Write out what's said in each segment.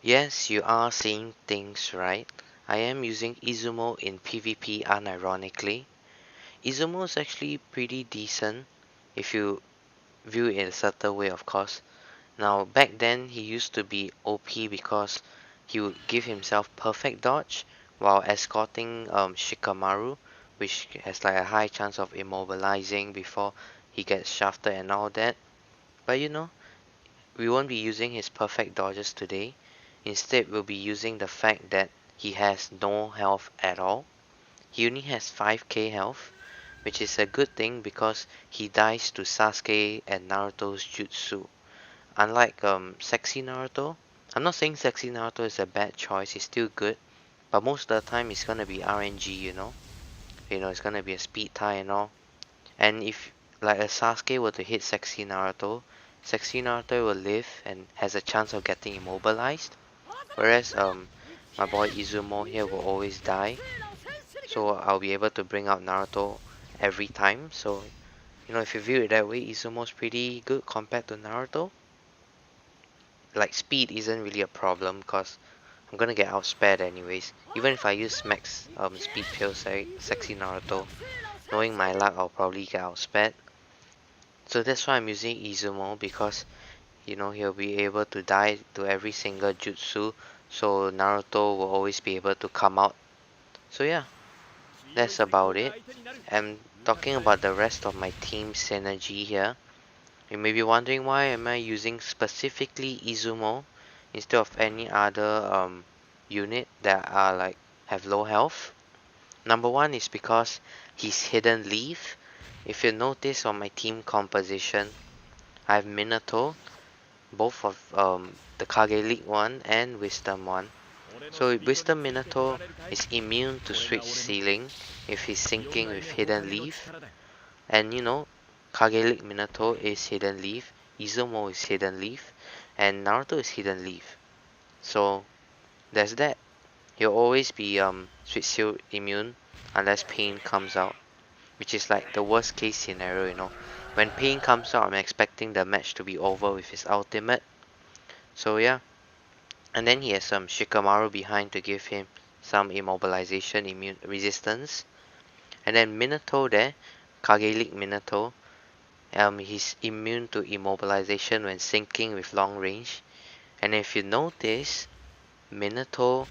Yes, you are seeing things right. I am using Izumo in PvP unironically. Izumo is actually pretty decent if you view it in a certain way, of course. Now, back then he used to be OP because he would give himself perfect dodge while escorting Shikamaru, which has like a high chance of immobilizing before he gets shafted and all that. But we won't be using his perfect dodges today. Instead, we'll be using the fact that he has no health at all. He only has 5k health, which is a good thing because he dies to Sasuke and Naruto's jutsu. Unlike Sexy Naruto, I'm not saying Sexy Naruto is a bad choice, he's still good, but most of the time it's gonna be RNG, it's gonna be a speed tie and all. And if like a Sasuke were to hit Sexy Naruto will live and has a chance of getting immobilized. Whereas my boy Izumo here will always die. So I'll be able to bring out Naruto every time. So if you view it that way, Izumo's pretty good compared to Naruto. Like speed isn't really a problem because I'm gonna get outspared anyways. Even if I use max speed pills like Sexy Naruto, knowing my luck I'll probably get outspared. So that's why I'm using Izumo because he'll be able to die to every single jutsu, so Naruto will always be able to come out. So yeah, that's about it. And talking about the rest of my team synergy here, you may be wondering why am I using specifically Izumo instead of any other unit that are like have low health. Number one is because he's hidden leaf. If you notice on my team composition, I have Minato, both of the Kage League one and Wisdom one. So Wisdom Minato is immune to switch ceiling if he's syncing with Hidden Leaf. And Kage League Minato is Hidden Leaf, Izumo is Hidden Leaf, and Naruto is Hidden Leaf. So there's that. He'll always be switch seal immune unless Pain comes out, which is like the worst case scenario. When Pain comes out, I'm expecting the match to be over with his ultimate. So yeah. And then he has some Shikamaru behind to give him some immobilization immune resistance. And then Minato there, Kage League Minato, he's immune to immobilization when syncing with long range. And if you notice, Minato,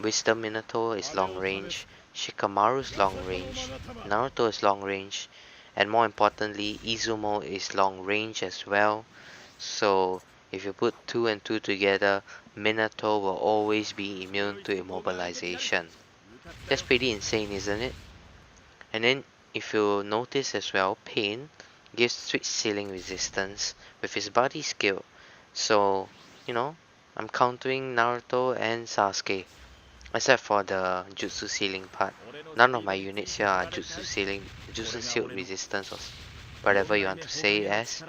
Wisdom Minato is long range, Shikamaru is long range, Naruto is long range, and more importantly, Izumo is long range as well. So if you put 2 and 2 together, Minato will always be immune to immobilization. That's pretty insane, isn't it? And then if you notice as well, Pain gives switch ceiling resistance with his body skill. So, I'm countering Naruto and Sasuke, except for the jutsu ceiling part. None of my units here are jutsu shield resistance or whatever you want to say it as.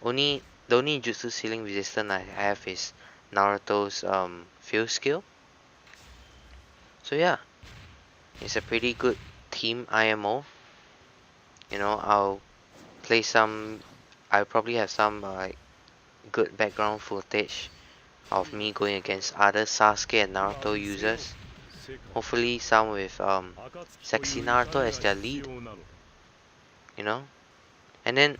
The only jutsu ceiling resistance I have is Naruto's field skill. So yeah, it's a pretty good team IMO. I'll play some. I'll probably have some like good background footage of me going against other Sasuke and Naruto users. Hopefully, some with Sexy Naruto as their lead. And then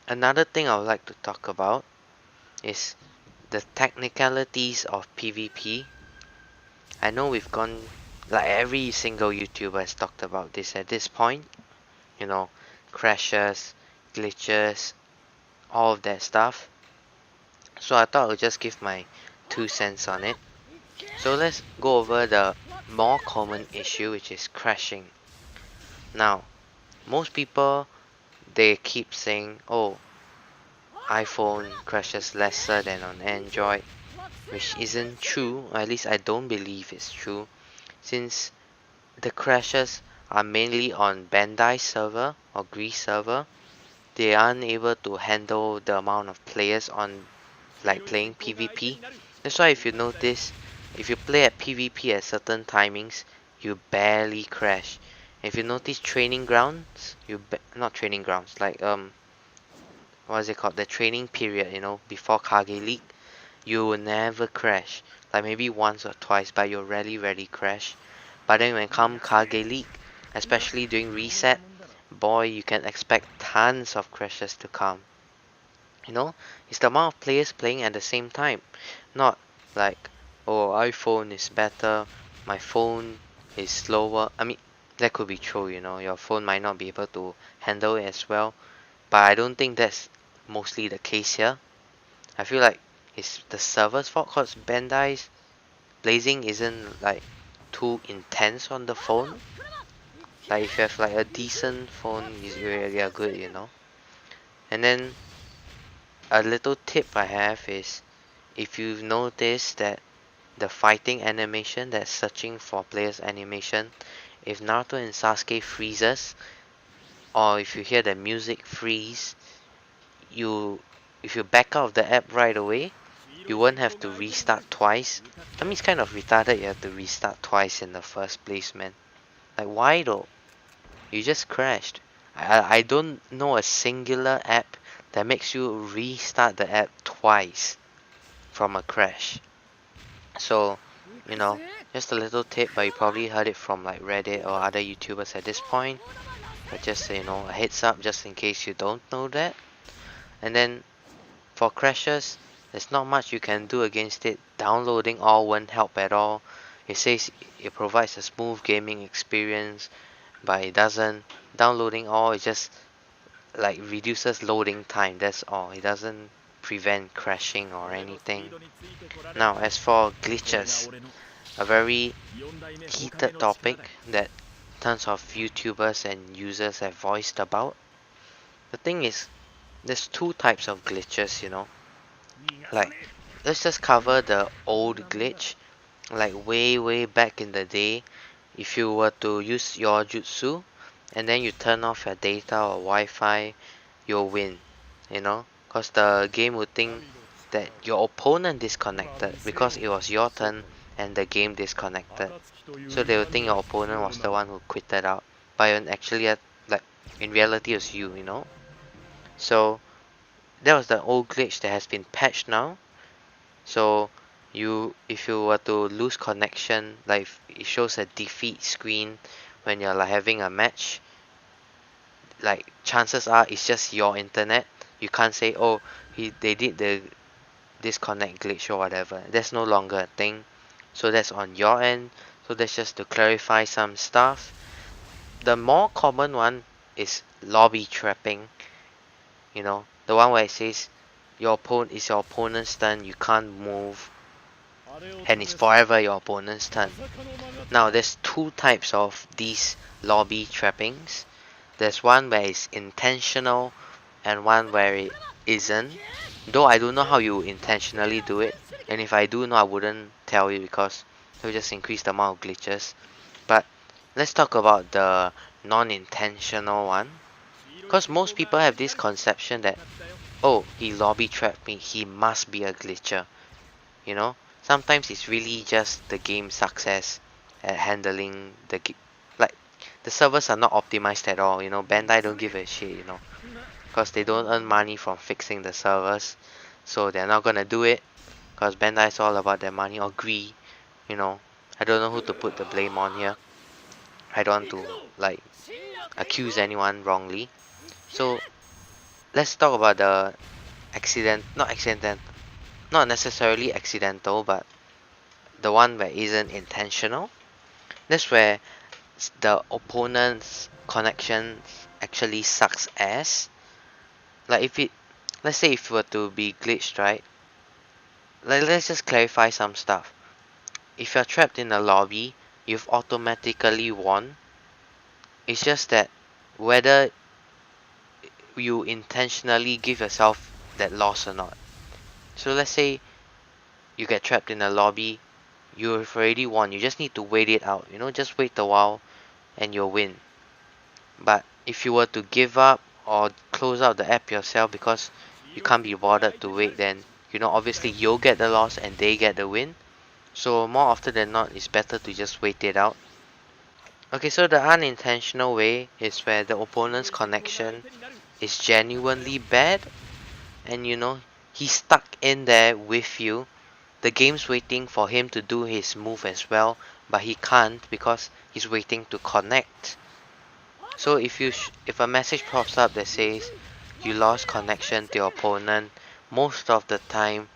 another thing I would like to talk about is the technicalities of PvP. I know we've gone, like every single YouTuber has talked about this at this point. Crashes, glitches, all of that stuff. So I thought I'll just give my 2 cents on it. So let's go over the more common issue, which is crashing. Now, most people, they keep saying, oh, iPhone crashes lesser than on Android, which isn't true. At least I don't believe it's true, since the crashes are mainly on Bandai server or Greece server. They aren't able to handle the amount of players on like playing PvP. That's why if you notice, if you play at PvP at certain timings, you barely crash. If you notice training grounds, not training grounds, like what is it called? The training period, before Kage League. you will never crash. Like maybe once or twice, but you'll rarely crash. But then when come Kage League, especially during reset, boy, you can expect tons of crashes to come. You know, it's the amount of players playing at the same time. Not like, oh, iPhone is better, my phone is slower. I mean, that could be true, you know, your phone might not be able to handle it as well. But I don't think that's mostly the case here. I feel like it's the server's fault because Bandai's blazing isn't like too intense on the phone. Like if you have like a decent phone, you're good, you know. And then a little tip I have is if you've noticed that the fighting animation, that's searching for players animation, if Naruto and Sasuke freezes, or if you hear the music freeze, you if you back out of the app right away, you won't have to restart twice. I mean, it's kind of retarded you have to restart twice in the first place, man. Like, why though? You just crashed. I don't know a singular app that makes you restart the app twice from a crash. So, you know, just a little tip, but you probably heard it from like Reddit or other YouTubers at this point. But just, you know, a heads up just in case you don't know that. And then for crashes, there's not much you can do against it. Downloading all won't help at all. It says it provides a smooth gaming experience, but it doesn't. Downloading all, it just like reduces loading time, that's all. It doesn't prevent crashing or anything. Now, as for glitches, a very heated topic that tons of YouTubers and users have voiced about. The thing is, there's two types of glitches, you know. Like, let's just cover the old glitch. Like way back in the day, if you were to use your jutsu and then you turn off your data or Wi-Fi, you'll win, you know, because the game would think that your opponent disconnected because it was your turn and the game disconnected. So they would think your opponent was the one who quitted out, but actually, like in reality, it was you, you know. So that was the old glitch that has been patched now. So if you were to lose connection, like it shows a defeat screen when you're like having a match, like chances are it's just your internet. You can't say, oh, they did the disconnect glitch or whatever. That's no longer a thing. So that's on your end. So that's just to clarify some stuff. The more common one is lobby trapping. You know, the one where it says your opponent's turn, you can't move, and it's forever your opponent's turn. Now there's two types of these lobby trappings. There's one where it's intentional and one where it isn't. Though I don't know how you intentionally do it, and if I do know, I wouldn't tell you because it will just increase the amount of glitches. But let's talk about the non-intentional one, because most people have this conception that, oh, he lobby trapped me, he must be a glitcher. You know, sometimes it's really just the game success at handling the like the servers are not optimized at all. You know, Bandai don't give a shit. You know, because they don't earn money from fixing the servers, so they're not gonna do it. Because Bandai is all about their money or greed. You know, I don't know who to put the blame on here. I don't want to like accuse anyone wrongly. So let's talk about the not necessarily accidental, but the one where isn't intentional. That's where the opponent's connection actually sucks ass. Like let's say if it were to be glitched, right? Like let's just clarify some stuff. If you're trapped in a lobby, you've automatically won. It's just that whether you intentionally give yourself that loss or not. So let's say you get trapped in a lobby, you've already won. You just need to wait it out. You know, just wait a while and you'll win. But if you were to give up or close out the app yourself because you can't be bothered to wait, then you know obviously you'll get the loss and they get the win. So more often than not, it's better to just wait it out. Okay, so the unintentional way is where the opponent's connection is genuinely bad, and you know he's stuck in there with you. The game's waiting for him to do his move as well, but he can't because he's waiting to connect. So if a message pops up that says you lost connection to your opponent, most of the time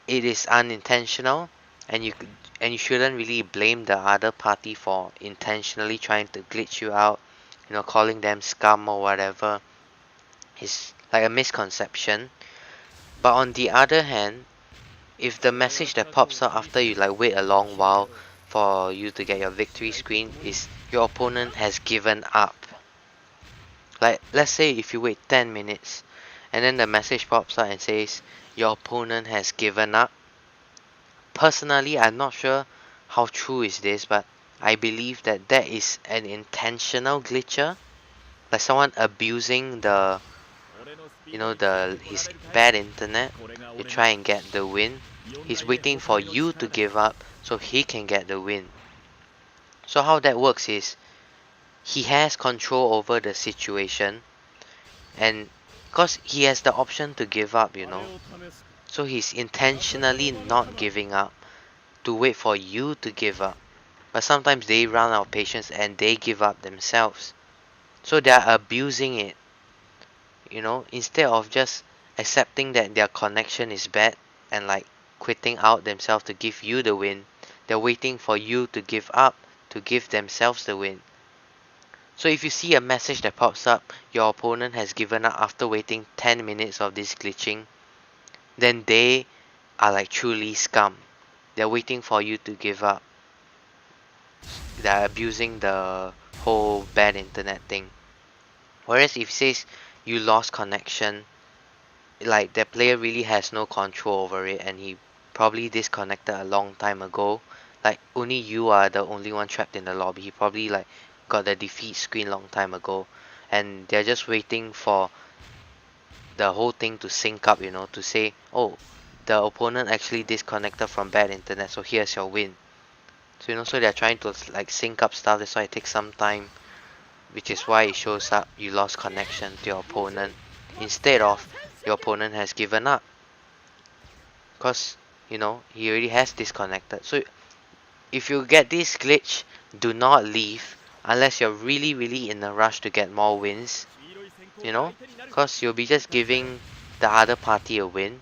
it is unintentional, and you shouldn't really blame the other party for intentionally trying to glitch you out, calling them scum or whatever. It's like a misconception. But on the other hand, if the message that pops up after you like wait a long while for you to get your victory screen is your opponent has given up. Like let's say if you wait 10 minutes and then the message pops up and says your opponent has given up. Personally, I'm not sure how true is this, but I believe that that is an intentional glitcher, like someone abusing his bad internet to try and get the win. He's waiting for you to give up so he can get the win. So how that works is he has control over the situation, and because he has the option to give up, so he's intentionally not giving up to wait for you to give up. But sometimes they run out of patience and they give up themselves. So they're abusing it. Instead of just accepting that their connection is bad and like quitting out themselves to give you the win, they're waiting for you to give up to give themselves the win. So if you see a message that pops up, your opponent has given up after waiting 10 minutes of this glitching, then they are like truly scum. They're waiting for you to give up. They're abusing the whole bad internet thing. Whereas if it says you lost connection, like the player really has no control over it and he probably disconnected a long time ago. Like only you are the only one trapped in the lobby. He probably like got the defeat screen long time ago, and they're just waiting for the whole thing to sync up, to say, oh, the opponent actually disconnected from bad internet, so here's your win. So so they're trying to like sync up stuff. That's why it takes some time, which is why it shows up you lost connection to your opponent instead of your opponent has given up, because he already has disconnected. So if you get this glitch, do not leave unless you're really in a rush to get more wins, because you'll be just giving the other party a win,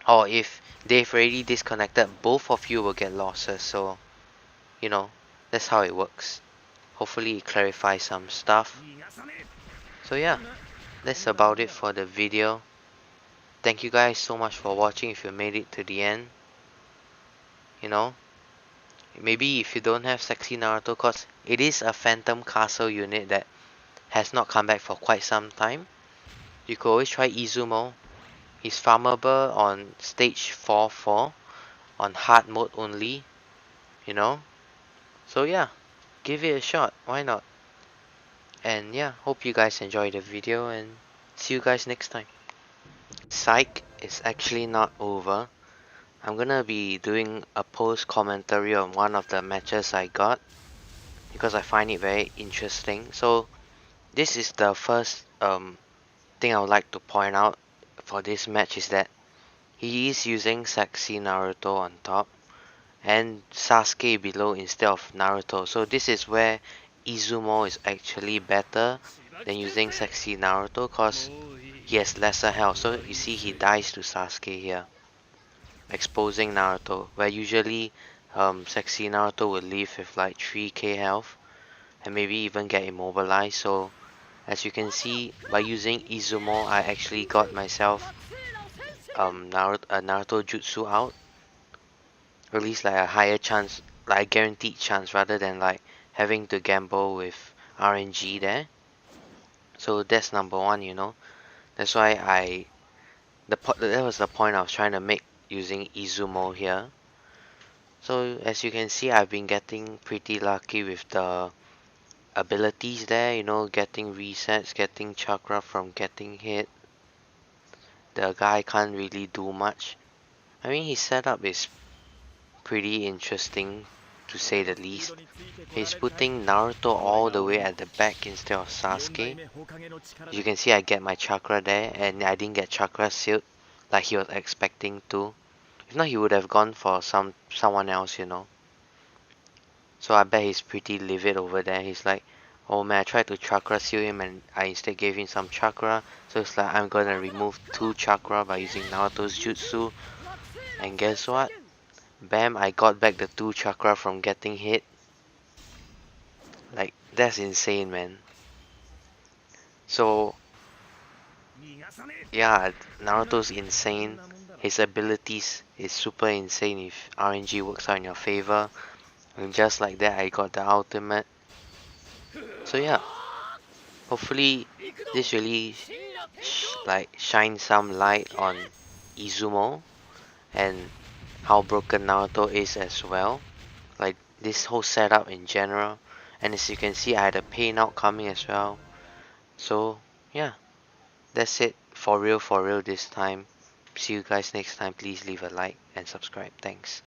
or if they've already disconnected, both of you will get losses. So that's how it works. Hopefully it clarifies some stuff. So yeah, that's about it for the video. Thank you guys so much for watching. If you made it to the end, maybe if you don't have Sexy Naruto, cause it is a Phantom Castle unit that has not come back for quite some time, you could always try Izumo. He's farmable on stage 4 on hard mode only, so yeah, give it a shot, why not? And yeah, hope you guys enjoyed the video and see you guys next time. Psych is actually not over. I'm gonna be doing a post commentary on one of the matches I got because I find it very interesting. So this is the first thing I would like to point out for this match is that he is using Sexy Naruto on top and Sasuke below instead of Naruto. So this is where Izumo is actually better than using Sexy Naruto because he has lesser health. So you see he dies to Sasuke here, exposing Naruto, where usually Sexy Naruto would leave with like 3k health and maybe even get immobilized. So as you can see, by using Izumo, I actually got myself Naruto Jutsu out, or at least like a higher chance, like a guaranteed chance, rather than like having to gamble with RNG there. So that's number one, That's why that was the point I was trying to make using Izumo here. So as you can see, I've been getting pretty lucky with the abilities there, getting resets, getting chakra from getting hit. The guy can't really do much. I mean, his setup is pretty interesting to say the least. He's putting Naruto all the way at the back instead of Sasuke. As you can see, I get my chakra there and I didn't get chakra sealed like he was expecting to. If not, he would have gone for someone else, you know. So I bet he's pretty livid over there. He's like, oh man, I tried to chakra seal him and I instead gave him some chakra. So it's like I'm gonna remove 2 chakra by using Naruto's jutsu. And guess what? Bam, I got back the 2 chakra from getting hit. Like, that's insane, man. So, yeah, Naruto's insane. His abilities is super insane if RNG works out in your favor. And just like that, I got the ultimate. So yeah, hopefully this really like shines some light on Izumo and how broken Naruto is as well. Like this whole setup in general. And as you can see, I had a pain out coming as well. So yeah, that's it for real this time. See you guys next time. Please leave a like and subscribe. Thanks.